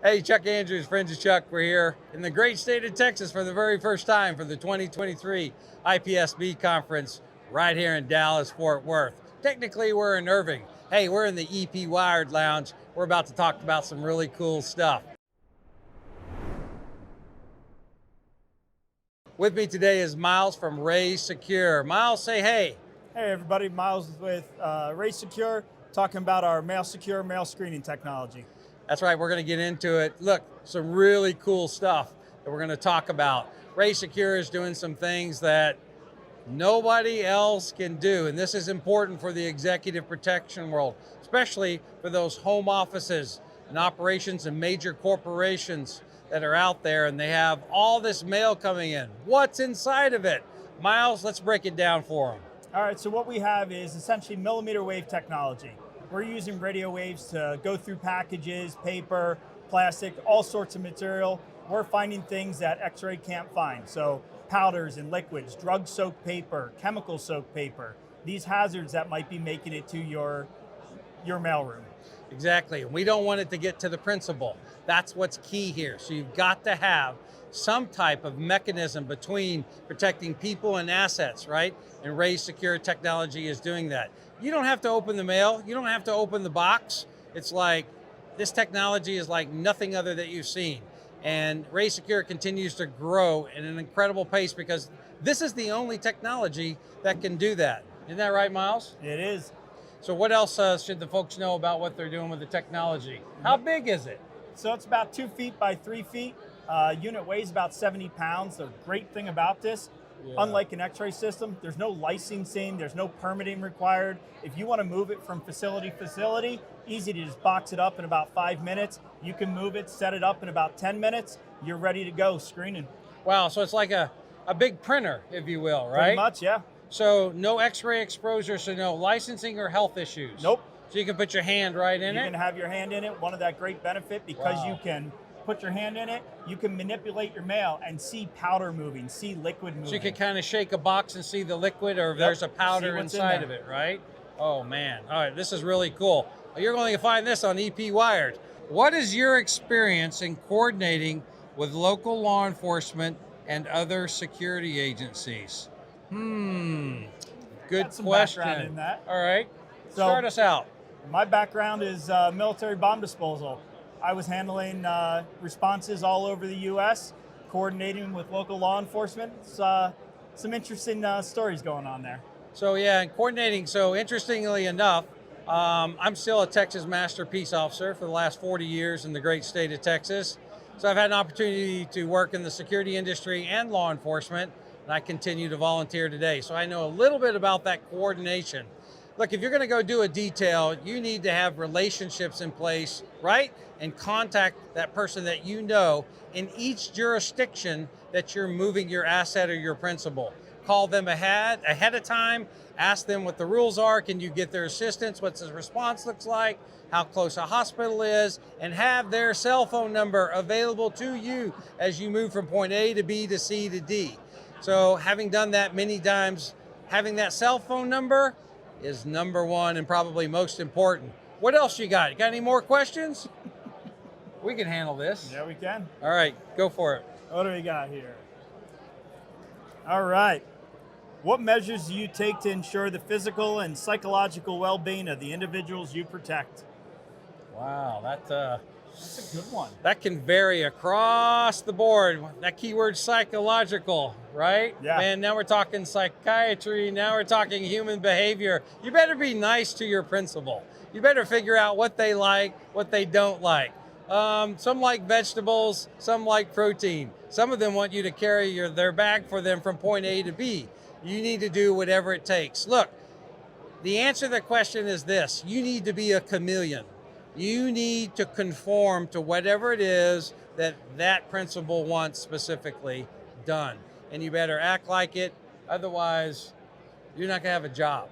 Hey, Chuck Andrews, friends of Chuck. We're here in the great state of Texas for the very first time for the 2023 IPSB conference right here in Dallas, Fort Worth. Technically, we're in Irving. Hey, we're in the EP Wired Lounge. We're about to talk about some really cool stuff. With me today is Miles from Ray Secure. Miles, say hey. Hey everybody, Miles with Ray Secure, talking about our mail secure mail screening technology. That's right, we're going to get into it. Look, some really cool stuff that we're going to talk about. Ray Secure is doing some things that nobody else can do, and this is important for the executive protection world, especially for those home offices and operations and major corporations that are out there, and they have all this mail coming in. What's inside of it? Miles, let's break it down for them. All right, so what we have is essentially millimeter wave technology. We're using radio waves to go through packages, paper, plastic, all sorts of material. We're finding things that X-ray can't find. So powders and liquids, drug-soaked paper, chemical-soaked paper, these hazards that might be making it to your mailroom. Exactly, we don't want it to get to the principal. That's what's key here. So you've got to have some type of mechanism between protecting people and assets, right? And Ray Secure technology is doing that. You don't have to open the mail, you don't have to open the box. It's like, this technology is like nothing other that you've seen. And Ray Secure continues to grow at an incredible pace because this is the only technology that can do that. Isn't that right, Miles? It is. So what else should the folks know about what they're doing with the technology? How big is it? So it's about 2 feet by 3 feet. Unit weighs about 70 pounds. The great thing about this, unlike an X-ray system, there's no licensing, there's no permitting required. If you want to move it from facility to facility, easy to just box it up in about 5 minutes. You can move it, set it up in about 10 minutes. You're ready to go screening. Wow, so it's like a big printer, if you will, right? Pretty much, yeah. So no X-ray exposure, so no licensing or health issues? Nope. So you can put your hand right in it? You can have your hand in it. One of that great benefit, because you can put your hand in it, you can manipulate your mail and see powder moving, see liquid moving. So you can kind of shake a box and see the liquid, or if there's a powder inside of it, right? Oh man, all right, this is really cool. You're going to find this on EP Wired. What is your experience in coordinating with local law enforcement and other security agencies? Good some question. Background in that. All right, So, start us out. My background is military bomb disposal. I was handling responses all over the U.S., coordinating with local law enforcement. Some interesting stories going on there. So yeah, and coordinating. So interestingly enough, I'm still a Texas Master Peace Officer for the last 40 years in the great state of Texas. So I've had an opportunity to work in the security industry and law enforcement, and I continue to volunteer today. So I know a little bit about that coordination. Look, if you're going to go do a detail, you need to have relationships in place, right? And contact that person that you know in each jurisdiction that you're moving your asset or your principal. Call them ahead of time, ask them what the rules are, can you get their assistance, what the response looks like, how close a hospital is, and have their cell phone number available to you as you move from point A to B to C to D. So having done that many times, having that cell phone number is number one and probably most important. What else you got? You got any more questions? We can handle this. Yeah, we can. All right, go for it. What do we got here? All right. What measures do you take to ensure the physical and psychological well-being of the individuals you protect? Wow, that's a good one. That can vary across the board. That keyword psychological, right? Yeah. And now we're talking psychiatry, now we're talking human behavior. You better be nice to your principal. You better figure out what they like, what they don't like. Some like vegetables, some like protein. Some of them want you to carry their bag for them from point A to B. You need to do whatever it takes. Look, the answer to the question is this: you need to be a chameleon. You need to conform to whatever it is that principal wants specifically done. And you better act like it, otherwise you're not gonna have a job.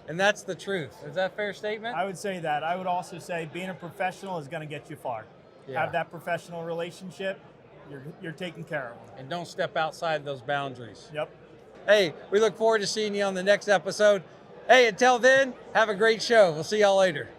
And that's the truth. Is that a fair statement? I would say that. I would also say being a professional is gonna get you far. Yeah. Have that professional relationship, you're taking care of them. And don't step outside those boundaries. Yep. Hey, we look forward to seeing you on the next episode. Hey, until then, have a great show. We'll see y'all later.